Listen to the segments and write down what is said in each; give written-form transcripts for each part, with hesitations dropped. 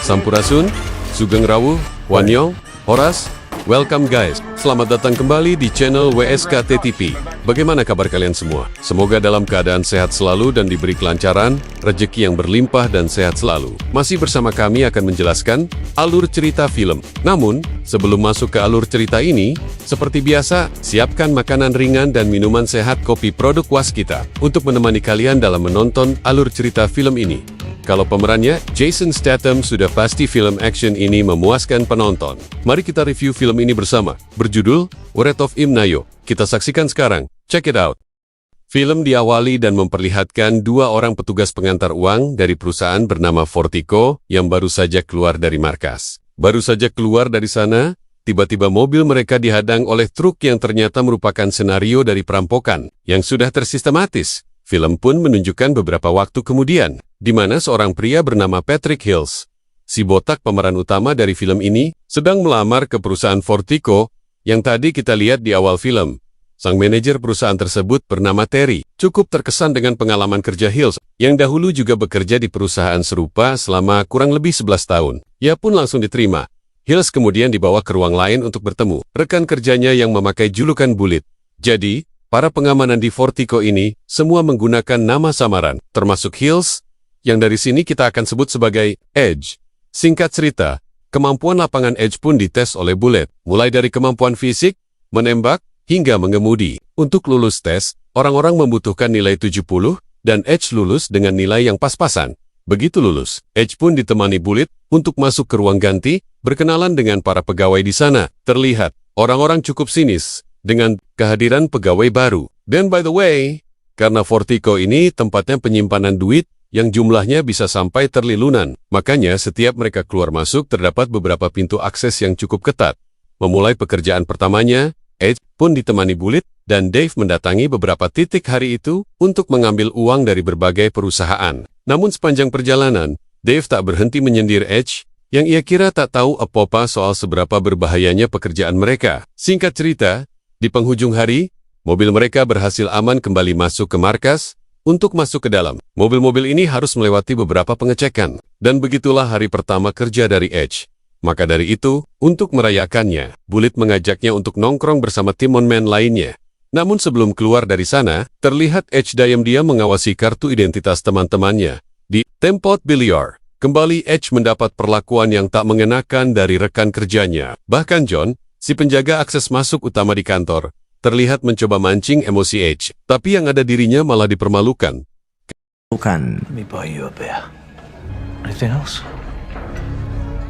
Sampurasun, Sugeng Rawuh, Wanyong, Horas, welcome guys. Selamat datang kembali di channel WSKT TV. Bagaimana kabar kalian semua? Semoga dalam keadaan sehat selalu dan diberi kelancaran, rezeki yang berlimpah dan sehat selalu. Masih bersama kami akan menjelaskan alur cerita film. Namun, sebelum masuk ke alur cerita ini, seperti biasa, siapkan makanan ringan dan minuman sehat kopi produk Waskita untuk menemani kalian dalam menonton alur cerita film ini. Kalau pemerannya, Jason Statham, sudah pasti film action ini memuaskan penonton. Mari kita review film ini bersama. Berjudul, Wrath of Imnayo. Kita saksikan sekarang. Check it out. Film diawali dan memperlihatkan dua orang petugas pengantar uang dari perusahaan bernama Fortico yang baru saja keluar dari markas. Baru saja keluar dari sana, tiba-tiba mobil mereka dihadang oleh truk yang ternyata merupakan senario dari perampokan yang sudah tersistematis. Film pun menunjukkan beberapa waktu kemudian, di mana seorang pria bernama Patrick Hills, si botak pemeran utama dari film ini, sedang melamar ke perusahaan Fortico yang tadi kita lihat di awal film. Sang manajer perusahaan tersebut bernama Terry, cukup terkesan dengan pengalaman kerja Hills, yang dahulu juga bekerja di perusahaan serupa selama kurang lebih 11 tahun. Ia pun langsung diterima. Hills kemudian dibawa ke ruang lain untuk bertemu rekan kerjanya yang memakai julukan Bullet. Jadi, para pengamanan di Fortico ini semua menggunakan nama samaran, termasuk Hills, yang dari sini kita akan sebut sebagai Edge. Singkat cerita, kemampuan lapangan Edge pun dites oleh Bullet, mulai dari kemampuan fisik, menembak, hingga mengemudi. Untuk lulus tes, orang-orang membutuhkan nilai 70, dan Edge lulus dengan nilai yang pas-pasan. Begitu lulus, Edge pun ditemani Bullet untuk masuk ke ruang ganti, berkenalan dengan para pegawai di sana. Terlihat, orang-orang cukup sinis dengan kehadiran pegawai baru. Dan by the way, karena Fortico ini tempatnya penyimpanan duit yang jumlahnya bisa sampai triliunan, makanya setiap mereka keluar masuk terdapat beberapa pintu akses yang cukup ketat. Memulai pekerjaan pertamanya, Edge pun ditemani Bullet dan Dave mendatangi beberapa titik hari itu untuk mengambil uang dari berbagai perusahaan. Namun sepanjang perjalanan, Dave tak berhenti menyindir Edge, yang ia kira tak tahu apa-apa soal seberapa berbahayanya pekerjaan mereka. Singkat cerita, di penghujung hari, mobil mereka berhasil aman kembali masuk ke markas. Untuk masuk ke dalam, mobil-mobil ini harus melewati beberapa pengecekan. Dan begitulah hari pertama kerja dari Edge. Maka dari itu, untuk merayakannya, Bullet mengajaknya untuk nongkrong bersama Timon Man lainnya. Namun sebelum keluar dari sana, terlihat Edge diam-diam mengawasi kartu identitas teman-temannya. Di tempat biliar, kembali Edge mendapat perlakuan yang tak mengenakan dari rekan kerjanya. Bahkan John, si penjaga akses masuk utama di kantor, terlihat mencoba mancing emosi Edge, tapi yang ada dirinya malah dipermalukan. Bukan. Let me buy you a beer. Anything else?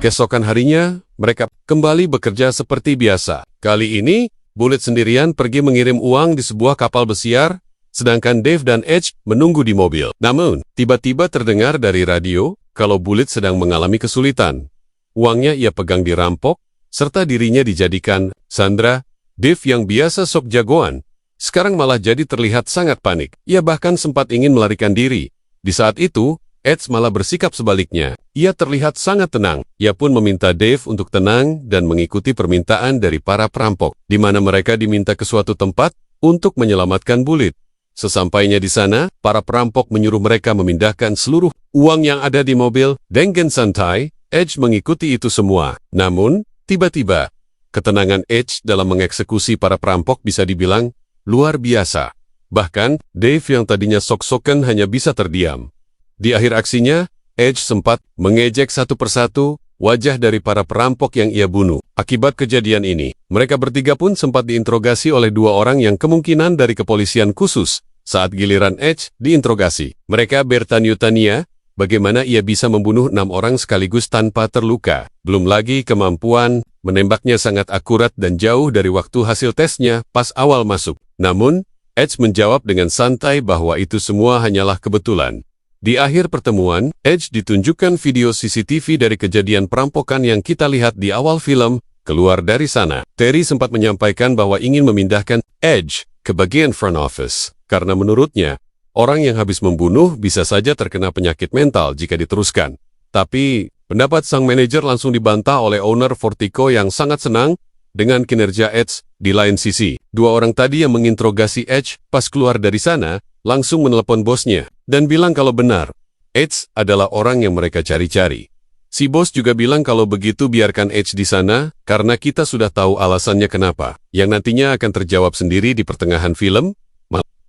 Keesokan harinya, mereka kembali bekerja seperti biasa. Kali ini, Bullet sendirian pergi mengirim uang di sebuah kapal besiar, sedangkan Dave dan Edge menunggu di mobil. Namun, tiba-tiba terdengar dari radio kalau Bullet sedang mengalami kesulitan. Uangnya ia pegang dirampok, serta dirinya dijadikan sandra. Dave yang biasa sok jagoan, sekarang malah jadi terlihat sangat panik. Ia bahkan sempat ingin melarikan diri. Di saat itu, Edge malah bersikap sebaliknya. Ia terlihat sangat tenang. Ia pun meminta Dave untuk tenang dan mengikuti permintaan dari para perampok, di mana mereka diminta ke suatu tempat untuk menyelamatkan Bullet. Sesampainya di sana, para perampok menyuruh mereka memindahkan seluruh uang yang ada di mobil. Dengan santai, Edge mengikuti itu semua. Namun, tiba-tiba, ketenangan Edge dalam mengeksekusi para perampok bisa dibilang luar biasa. Bahkan, Dave yang tadinya sok-sokan hanya bisa terdiam. Di akhir aksinya, Edge sempat mengejek satu persatu wajah dari para perampok yang ia bunuh. Akibat kejadian ini, mereka bertiga pun sempat diinterogasi oleh dua orang yang kemungkinan dari kepolisian khusus. Saat giliran Edge diinterogasi, mereka bertanya-tanya bagaimana ia bisa membunuh 6 orang sekaligus tanpa terluka. Belum lagi kemampuan menembaknya sangat akurat dan jauh dari waktu hasil tesnya pas awal masuk. Namun, Edge menjawab dengan santai bahwa itu semua hanyalah kebetulan. Di akhir pertemuan, Edge ditunjukkan video CCTV dari kejadian perampokan yang kita lihat di awal film. Keluar dari sana, Terry sempat menyampaikan bahwa ingin memindahkan Edge ke bagian front office, karena menurutnya, orang yang habis membunuh bisa saja terkena penyakit mental jika diteruskan. Tapi, pendapat sang manajer langsung dibantah oleh owner Fortico yang sangat senang dengan kinerja Edge. Di lain sisi, dua orang tadi yang menginterogasi Edge pas keluar dari sana, langsung menelepon bosnya dan bilang kalau benar, Edge adalah orang yang mereka cari-cari. Si bos juga bilang kalau begitu biarkan Edge di sana, karena kita sudah tahu alasannya kenapa, yang nantinya akan terjawab sendiri di pertengahan film.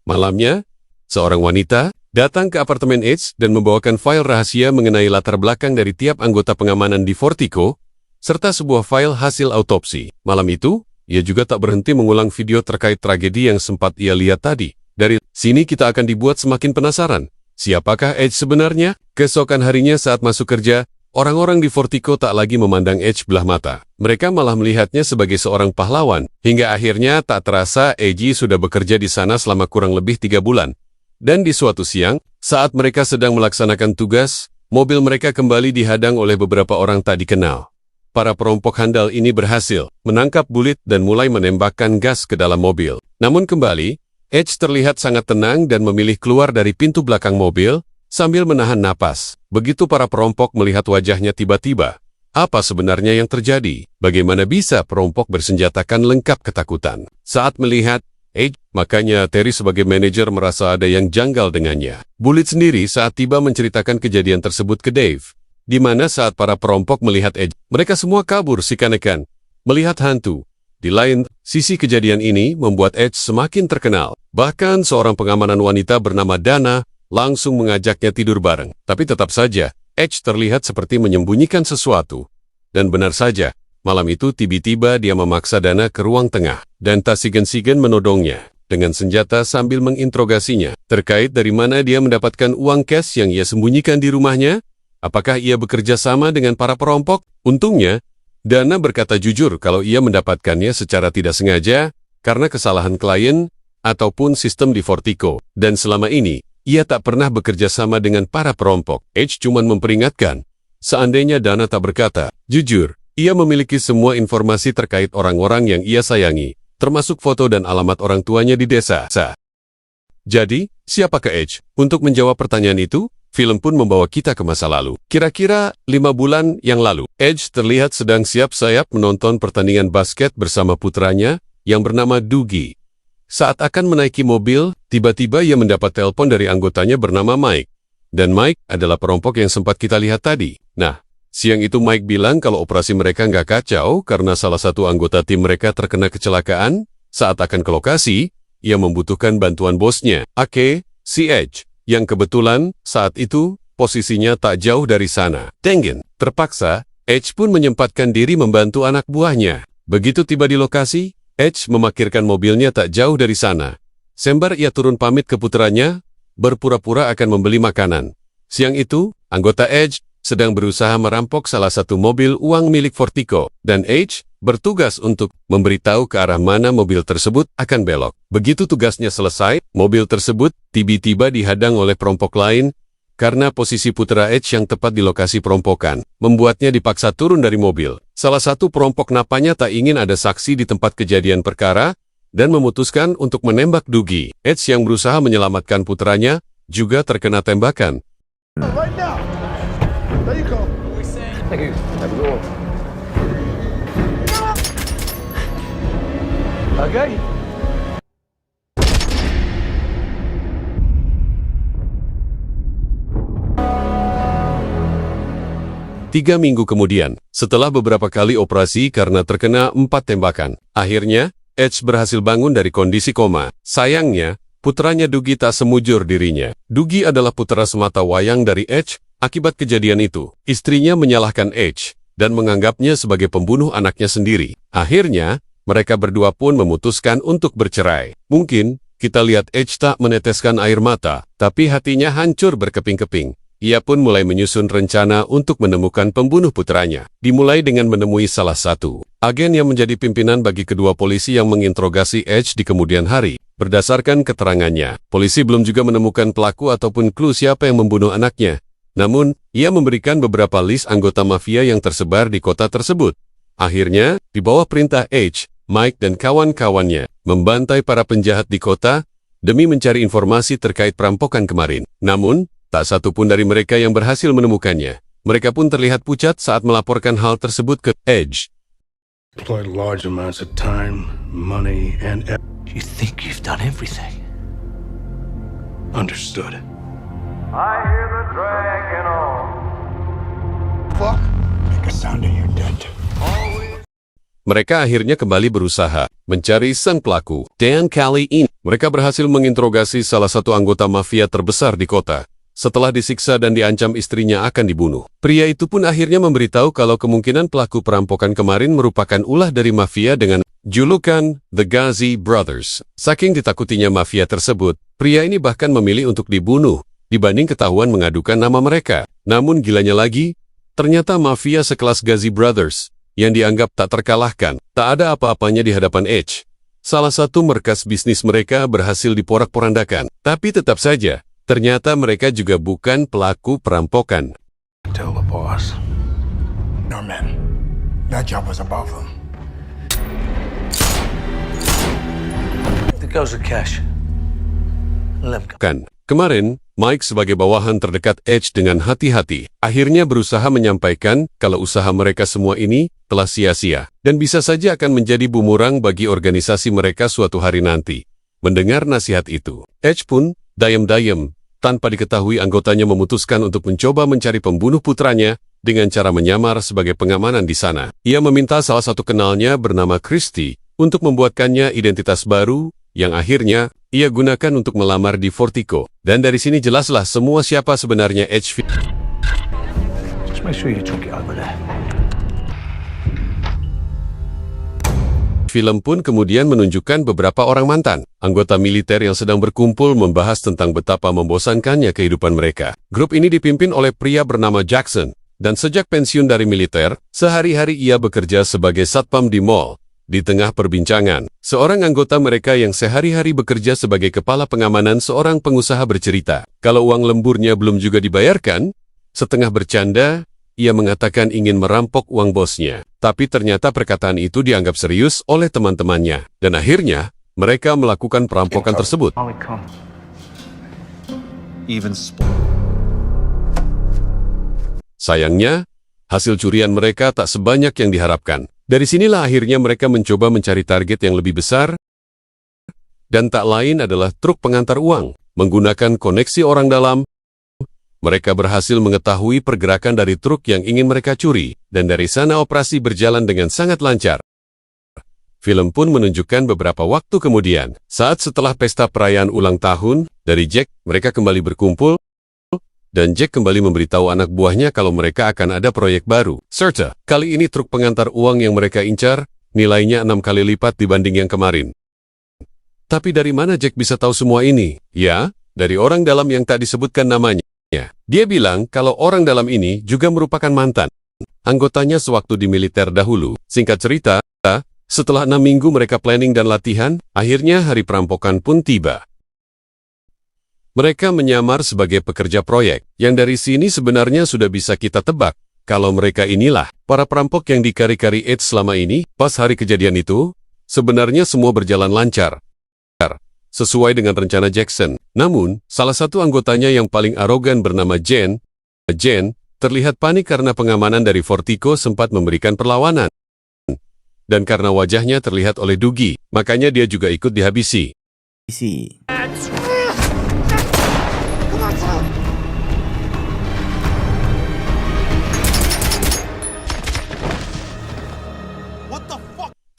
Malamnya, seorang wanita datang ke apartemen Edge dan membawakan file rahasia mengenai latar belakang dari tiap anggota pengamanan di Vertigo, serta sebuah file hasil autopsi. Malam itu, ia juga tak berhenti mengulang video terkait tragedi yang sempat ia lihat tadi. Dari sini kita akan dibuat semakin penasaran. Siapakah Edge sebenarnya? Keesokan harinya saat masuk kerja, orang-orang di Vertigo tak lagi memandang Edge belah mata. Mereka malah melihatnya sebagai seorang pahlawan. Hingga akhirnya tak terasa Edge sudah bekerja di sana selama kurang lebih 3 bulan. Dan di suatu siang, saat mereka sedang melaksanakan tugas, mobil mereka kembali dihadang oleh beberapa orang tak dikenal. Para perampok handal ini berhasil menangkap Bullet dan mulai menembakkan gas ke dalam mobil. Namun kembali, Edge terlihat sangat tenang dan memilih keluar dari pintu belakang mobil sambil menahan napas. Begitu para perampok melihat wajahnya tiba-tiba, apa sebenarnya yang terjadi? Bagaimana bisa perampok bersenjatakan lengkap ketakutan? Saat melihat Edge, makanya Terry sebagai manajer merasa ada yang janggal dengannya. Bullet sendiri saat tiba menceritakan kejadian tersebut ke Dave, di mana saat para perampok melihat Edge, mereka semua kabur seakan-akan melihat hantu. Di lain sisi, kejadian ini membuat Edge semakin terkenal. Bahkan seorang pengamanan wanita bernama Dana langsung mengajaknya tidur bareng. Tapi tetap saja, Edge terlihat seperti menyembunyikan sesuatu. Dan benar saja, malam itu tiba-tiba dia memaksa Dana ke ruang tengah, dan tak segan-segan menodongnya dengan senjata sambil menginterogasinya. Terkait dari mana dia mendapatkan uang cash yang ia sembunyikan di rumahnya? Apakah ia bekerja sama dengan para perampok? Untungnya, Dana berkata jujur kalau ia mendapatkannya secara tidak sengaja karena kesalahan klien ataupun sistem di Vertigo. Dan selama ini, ia tak pernah bekerja sama dengan para perampok. Edge cuma memperingatkan, seandainya Dana tak berkata jujur, ia memiliki semua informasi terkait orang-orang yang ia sayangi, termasuk foto dan alamat orang tuanya di desa. Jadi, siapakah Edge? Untuk menjawab pertanyaan itu, film pun membawa kita ke masa lalu. Kira-kira 5 bulan yang lalu, Edge terlihat sedang siap-siap menonton pertandingan basket bersama putranya yang bernama Dougie. Saat akan menaiki mobil, tiba-tiba ia mendapat telepon dari anggotanya bernama Mike. Dan Mike adalah perampok yang sempat kita lihat tadi. Nah, siang itu Mike bilang kalau operasi mereka nggak kacau karena salah satu anggota tim mereka terkena kecelakaan. Saat akan ke lokasi, ia membutuhkan bantuan bosnya, Ake, si Edge, yang kebetulan saat itu posisinya tak jauh dari sana. Tengen, terpaksa, Edge pun menyempatkan diri membantu anak buahnya. Begitu tiba di lokasi, Edge memarkirkan mobilnya tak jauh dari sana. Sembar ia turun pamit ke putranya, berpura-pura akan membeli makanan. Siang itu, anggota Edge sedang berusaha merampok salah satu mobil uang milik Vertigo, dan Edge bertugas untuk memberitahu ke arah mana mobil tersebut akan belok. Begitu tugasnya selesai, mobil tersebut tiba-tiba dihadang oleh perampok lain, karena posisi putra Edge yang tepat di lokasi perampokan, membuatnya dipaksa turun dari mobil. Salah satu perampok napanya tak ingin ada saksi di tempat kejadian perkara, dan memutuskan untuk menembak Dougie. Edge yang berusaha menyelamatkan putranya, juga terkena tembakan. Right now. There you go. Thank you. Have a good one. Okay. 3 minggu kemudian, setelah beberapa kali operasi karena terkena 4 tembakan, akhirnya Edge berhasil bangun dari kondisi koma. Sayangnya, putranya Dougie tak semujur dirinya. Dougie adalah putra semata wayang dari Edge. Akibat kejadian itu, istrinya menyalahkan Edge dan menganggapnya sebagai pembunuh anaknya sendiri. Akhirnya, mereka berdua pun memutuskan untuk bercerai. Mungkin kita lihat Edge tak meneteskan air mata, tapi hatinya hancur berkeping-keping. Ia pun mulai menyusun rencana untuk menemukan pembunuh putranya. Dimulai dengan menemui salah satu agen yang menjadi pimpinan bagi kedua polisi yang menginterogasi Edge di kemudian hari. Berdasarkan keterangannya, polisi belum juga menemukan pelaku ataupun clue siapa yang membunuh anaknya. Namun, ia memberikan beberapa list anggota mafia yang tersebar di kota tersebut. Akhirnya, di bawah perintah Edge, Mike dan kawan-kawannya membantai para penjahat di kota demi mencari informasi terkait perampokan kemarin. Namun, tak satu pun dari mereka yang berhasil menemukannya. Mereka pun terlihat pucat saat melaporkan hal tersebut ke Edge. Deployed large amounts of time, money, and You think you've done everything? understood. I hear the dragon on. Fuck. Cassandra, you're dead. Mereka akhirnya kembali berusaha mencari sang pelaku. Dan kali ini, mereka berhasil menginterogasi salah satu anggota mafia terbesar di kota. Setelah disiksa dan diancam istrinya akan dibunuh. Pria itu pun akhirnya memberitahu kalau kemungkinan pelaku perampokan kemarin merupakan ulah dari mafia dengan julukan The Ghazi Brothers. Saking ditakutinya mafia tersebut, pria ini bahkan memilih untuk dibunuh dibanding ketahuan mengadukan nama mereka. Namun gilanya lagi, ternyata mafia sekelas Ghazi Brothers yang dianggap tak terkalahkan, tak ada apa-apanya di hadapan Edge. Salah satu markas bisnis mereka berhasil diporak-porandakan. Tapi tetap saja, ternyata mereka juga bukan pelaku perampokan. Tell the boss. Norman, that job was above them. The girls are cash. Let them go. Kemarin, Mike sebagai bawahan terdekat Edge dengan hati-hati, akhirnya berusaha menyampaikan kalau usaha mereka semua ini telah sia-sia, dan bisa saja akan menjadi bumerang bagi organisasi mereka suatu hari nanti. Mendengar nasihat itu, Edge pun, diam-diam, tanpa diketahui anggotanya memutuskan untuk mencoba mencari pembunuh putranya dengan cara menyamar sebagai pengamanan di sana. Ia meminta salah satu kenalnya bernama Christy untuk membuatkannya identitas baru yang akhirnya ia gunakan untuk melamar di Fortico. Dan dari sini jelaslah semua siapa sebenarnya Edge. Just make sure you talk it over there. Film pun kemudian menunjukkan beberapa orang mantan anggota militer yang sedang berkumpul membahas tentang betapa membosankannya kehidupan mereka. Grup ini dipimpin oleh pria bernama Jackson, dan sejak pensiun dari militer, sehari-hari ia bekerja sebagai satpam di mall. Di tengah perbincangan, seorang anggota mereka yang sehari-hari bekerja sebagai kepala pengamanan seorang pengusaha bercerita, kalau uang lemburnya belum juga dibayarkan. Setengah bercanda, ia mengatakan ingin merampok uang bosnya. Tapi ternyata perkataan itu dianggap serius oleh teman-temannya. Dan akhirnya, mereka melakukan perampokan tersebut. Sayangnya, hasil curian mereka tak sebanyak yang diharapkan. Dari sinilah akhirnya mereka mencoba mencari target yang lebih besar, dan tak lain adalah truk pengantar uang. Menggunakan koneksi orang dalam, mereka berhasil mengetahui pergerakan dari truk yang ingin mereka curi, dan dari sana operasi berjalan dengan sangat lancar. Film pun menunjukkan beberapa waktu kemudian, saat setelah pesta perayaan ulang tahun dari Jack, mereka kembali berkumpul, dan Jack kembali memberitahu anak buahnya kalau mereka akan ada proyek baru. Serta, kali ini truk pengantar uang yang mereka incar, nilainya 6 kali lipat dibanding yang kemarin. Tapi dari mana Jack bisa tahu semua ini? Ya, dari orang dalam yang tak disebutkan namanya. Dia bilang kalau orang dalam ini juga merupakan mantan anggotanya sewaktu di militer dahulu. Singkat cerita, setelah 6 minggu mereka planning dan latihan, akhirnya hari perampokan pun tiba. Mereka menyamar sebagai pekerja proyek, yang dari sini sebenarnya sudah bisa kita tebak, kalau mereka inilah para perampok yang dikari-kari Edge selama ini. Pas hari kejadian itu, sebenarnya semua berjalan lancar, sesuai dengan rencana Jackson. Namun, salah satu anggotanya yang paling arogan bernama Jen, terlihat panik karena pengamanan dari Fortico sempat memberikan perlawanan. Dan karena wajahnya terlihat oleh Dougie, makanya dia juga ikut dihabisi.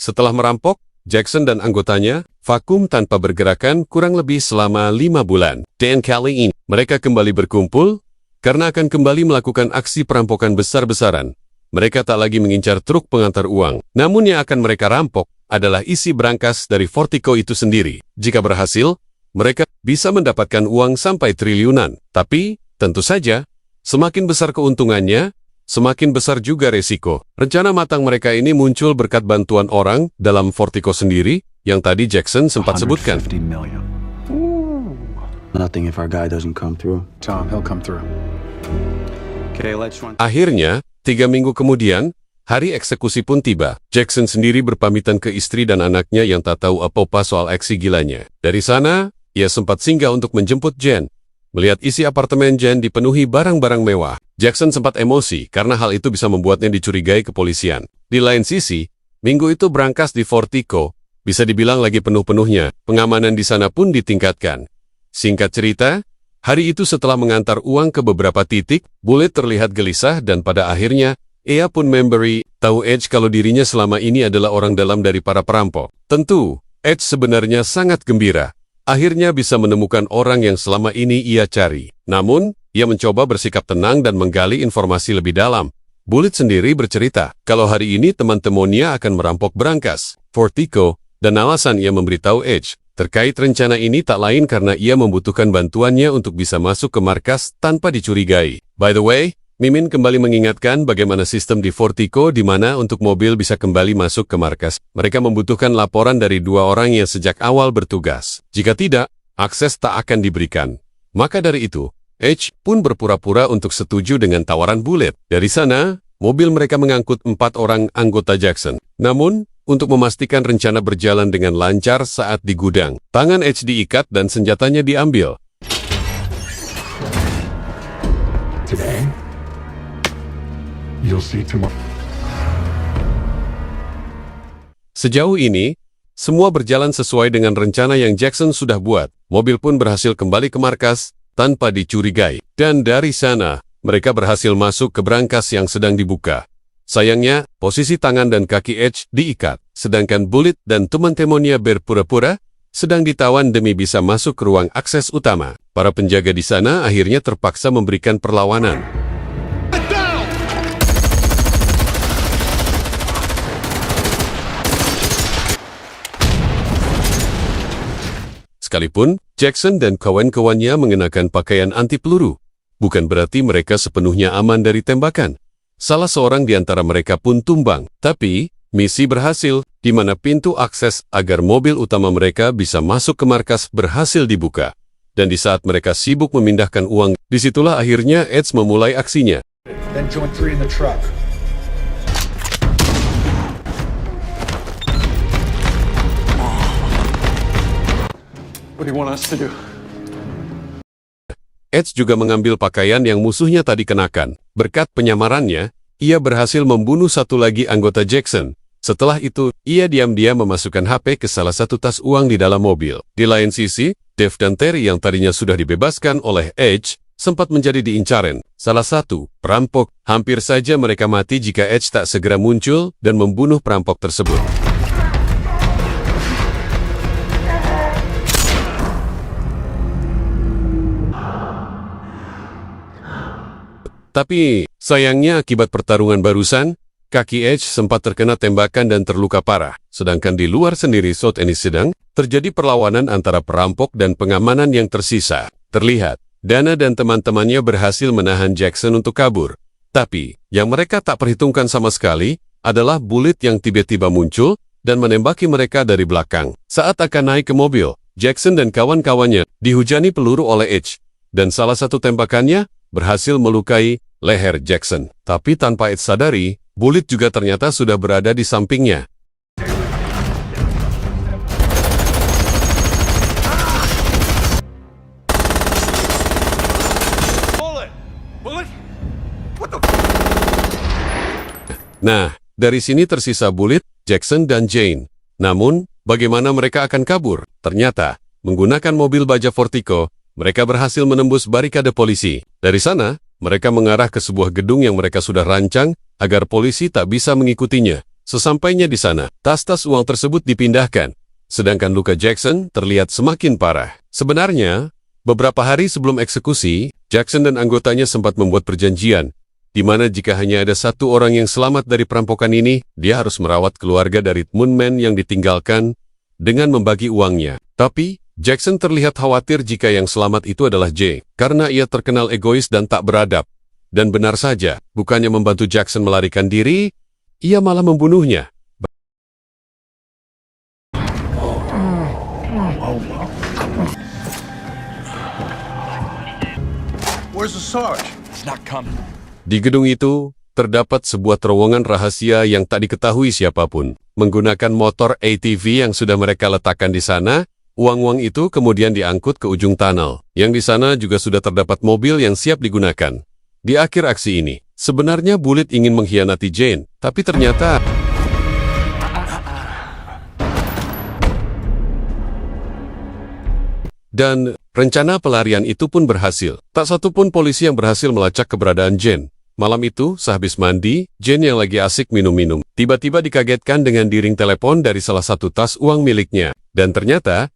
Setelah merampok, Jackson dan anggotanya vakum tanpa bergerakan kurang lebih selama 5 bulan. Dan kali ini, mereka kembali berkumpul karena akan kembali melakukan aksi perampokan besar-besaran. Mereka tak lagi mengincar truk pengantar uang, namun yang akan mereka rampok adalah isi brankas dari Fortico itu sendiri. Jika berhasil, mereka bisa mendapatkan uang sampai triliunan. Tapi, tentu saja, semakin besar keuntungannya, semakin besar juga resiko. Rencana matang mereka ini muncul berkat bantuan orang dalam Fortico sendiri yang tadi Jackson sempat sebutkan. Nothing if our guy doesn't come through. Tom, he'll come through. Okay, let's run. Akhirnya, 3 minggu kemudian, hari eksekusi pun tiba. Jackson sendiri berpamitan ke istri dan anaknya yang tak tahu apa-apa soal aksi gilanya. Dari sana, ia sempat singgah untuk menjemput Jen. Melihat isi apartemen Jen dipenuhi barang-barang mewah, Jackson sempat emosi karena hal itu bisa membuatnya dicurigai kepolisian. Di lain sisi, minggu itu brankas di Fortico bisa dibilang lagi penuh-penuhnya. Pengamanan di sana pun ditingkatkan. Singkat cerita, hari itu setelah mengantar uang ke beberapa titik, Bullet terlihat gelisah dan pada akhirnya Ia pun memberi tahu Edge kalau dirinya selama ini adalah orang dalam dari para perampok. Tentu, Edge sebenarnya sangat gembira. Akhirnya bisa menemukan orang yang selama ini ia cari. Namun, ia mencoba bersikap tenang dan menggali informasi lebih dalam. Bullet sendiri bercerita kalau hari ini teman-temannya akan merampok berangkas Fortico, dan alasan ia memberitahu Edge terkait rencana ini tak lain karena ia membutuhkan bantuannya untuk bisa masuk ke markas tanpa dicurigai. By the way, Mimin kembali mengingatkan bagaimana sistem di Fortico di mana untuk mobil bisa kembali masuk ke markas. Mereka membutuhkan laporan dari 2 orang yang sejak awal bertugas. Jika tidak, akses tak akan diberikan. Maka dari itu, Edge pun berpura-pura untuk setuju dengan tawaran Bullet. Dari sana, mobil mereka mengangkut 4 orang anggota Jackson. Namun, untuk memastikan rencana berjalan dengan lancar saat di gudang, tangan Edge diikat dan senjatanya diambil. Today, you'll see tomorrow. Sejauh ini, semua berjalan sesuai dengan rencana yang Jackson sudah buat. Mobil pun berhasil kembali ke markas tanpa dicurigai. Dan dari sana, mereka berhasil masuk ke brankas yang sedang dibuka. Sayangnya, posisi tangan dan kaki Edge diikat, sedangkan Bullet dan teman-temannya berpura-pura sedang ditawan demi bisa masuk ke ruang akses utama. Para penjaga di sana akhirnya terpaksa memberikan perlawanan. Sekalipun, Jackson dan kawan-kawannya mengenakan pakaian anti peluru, bukan berarti mereka sepenuhnya aman dari tembakan. Salah seorang di antara mereka pun tumbang. Tapi, misi berhasil, di mana pintu akses agar mobil utama mereka bisa masuk ke markas berhasil dibuka. Dan di saat mereka sibuk memindahkan uang, disitulah akhirnya Edge memulai aksinya. Then join 3 in the truck. What do you want us to do? Edge juga mengambil pakaian yang musuhnya tadi kenakan. Berkat penyamarannya, ia berhasil membunuh satu lagi anggota Jackson. Setelah itu, ia diam-diam memasukkan HP ke salah satu tas uang di dalam mobil. Di lain sisi, Dave dan Terry yang tadinya sudah dibebaskan oleh Edge, sempat menjadi diincaran. Salah satu perampok, hampir saja mereka mati jika Edge tak segera muncul dan membunuh perampok tersebut. Tapi, sayangnya akibat pertarungan barusan, kaki Edge sempat terkena tembakan dan terluka parah. Sedangkan di luar sendiri South Ennis sedang terjadi perlawanan antara perampok dan pengamanan yang tersisa. Terlihat, Dana dan teman-temannya berhasil menahan Jackson untuk kabur. Tapi, yang mereka tak perhitungkan sama sekali adalah Bullet yang tiba-tiba muncul dan menembaki mereka dari belakang. Saat akan naik ke mobil, Jackson dan kawan-kawannya dihujani peluru oleh Edge. Dan salah satu tembakannya berhasil melukai leher Jackson. Tapi tanpa Edge sadari, Bullet juga ternyata sudah berada di sampingnya. Nah, dari sini tersisa Bullet, Jackson, dan Jane. Namun, bagaimana mereka akan kabur? Ternyata, menggunakan mobil baja Fortico, mereka berhasil menembus barikade polisi. Dari sana, mereka mengarah ke sebuah gedung yang mereka sudah rancang agar polisi tak bisa mengikutinya. Sesampainya di sana, tas-tas uang tersebut dipindahkan. Sedangkan luka Jackson terlihat semakin parah. Sebenarnya, beberapa hari sebelum eksekusi, Jackson dan anggotanya sempat membuat perjanjian, di mana jika hanya ada satu orang yang selamat dari perampokan ini, dia harus merawat keluarga dari Moonman yang ditinggalkan dengan membagi uangnya. Tapi, Jackson terlihat khawatir jika yang selamat itu adalah Jay, karena ia terkenal egois dan tak beradab. Dan benar saja, bukannya membantu Jackson melarikan diri, ia malah membunuhnya. Where's the Sarge? It's not coming. Di gedung itu, terdapat sebuah terowongan rahasia yang tak diketahui siapapun. Menggunakan motor ATV yang sudah mereka letakkan di sana, uang-uang itu kemudian diangkut ke ujung tunnel, yang di sana juga sudah terdapat mobil yang siap digunakan. Di akhir aksi ini, sebenarnya Bullet ingin mengkhianati Jane, tapi ternyata dan rencana pelarian itu pun berhasil. Tak satu pun polisi yang berhasil melacak keberadaan Jane. Malam itu, sehabis mandi, Jane yang lagi asik minum-minum, tiba-tiba dikagetkan dengan diring telepon dari salah satu tas uang miliknya. Dan ternyata,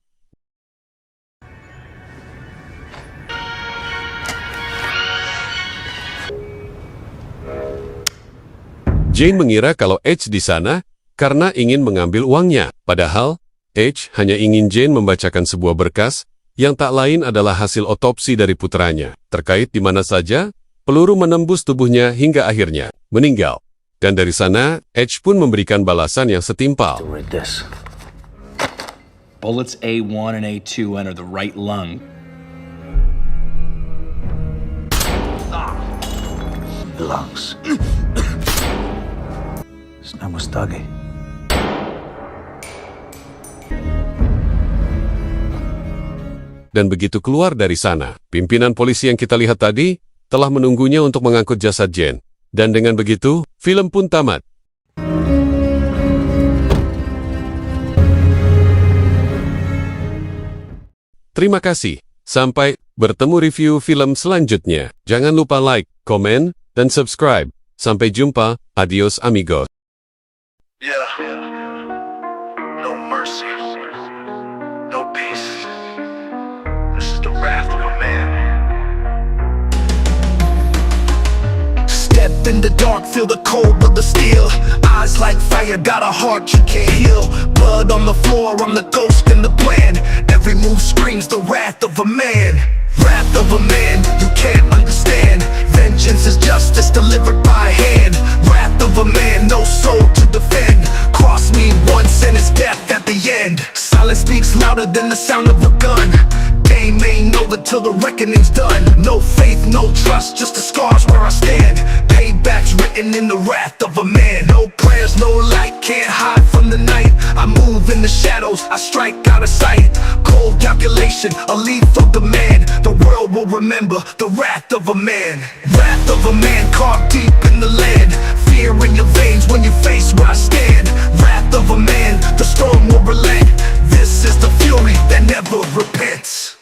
Jane mengira kalau H di sana karena ingin mengambil uangnya. Padahal, H hanya ingin Jane membacakan sebuah berkas yang tak lain adalah hasil otopsi dari putranya, terkait di mana saja peluru menembus tubuhnya hingga akhirnya meninggal. Dan dari sana, H pun memberikan balasan yang setimpal. Read this. Bullets A1 and A2 enter the right lung. Lungs. His name was Dougie. Dan begitu keluar dari sana, pimpinan polisi yang kita lihat tadi telah menunggunya untuk mengangkut jasad Jane. Dan dengan begitu, film pun tamat. Terima kasih. Sampai bertemu review film selanjutnya. Jangan lupa like, komen, dan subscribe. Sampai jumpa. Adios amigos. Yeah. No mercy. No peace. This is the wrath of a man. Step in the dark, feel the cold of the steel. Eyes like fire, got a heart you can't heal. Blood on the floor, I'm the ghost in the plan. Every move screams the wrath of a man. Wrath of a man, you can't understand. Vengeance is justice delivered by hand. Wrath of a man, no soul to defend. Cross me once and it's death at the end. Silence speaks louder than the sound of a gun. Game ain't over till the reckoning's done. No faith, no trust, just the scars where I stand. Payback's written in the wrath of a man. No prayers, no light, can't hide from the night. I move in the shadows, I strike out of sight. Cold calculation, a lethal demand. The world will remember the wrath of a man. Wrath of a man carved deep in the land. Fear in your veins when you face where I stand. Wrath of a man, the storm will relent. This is the fury that never repents.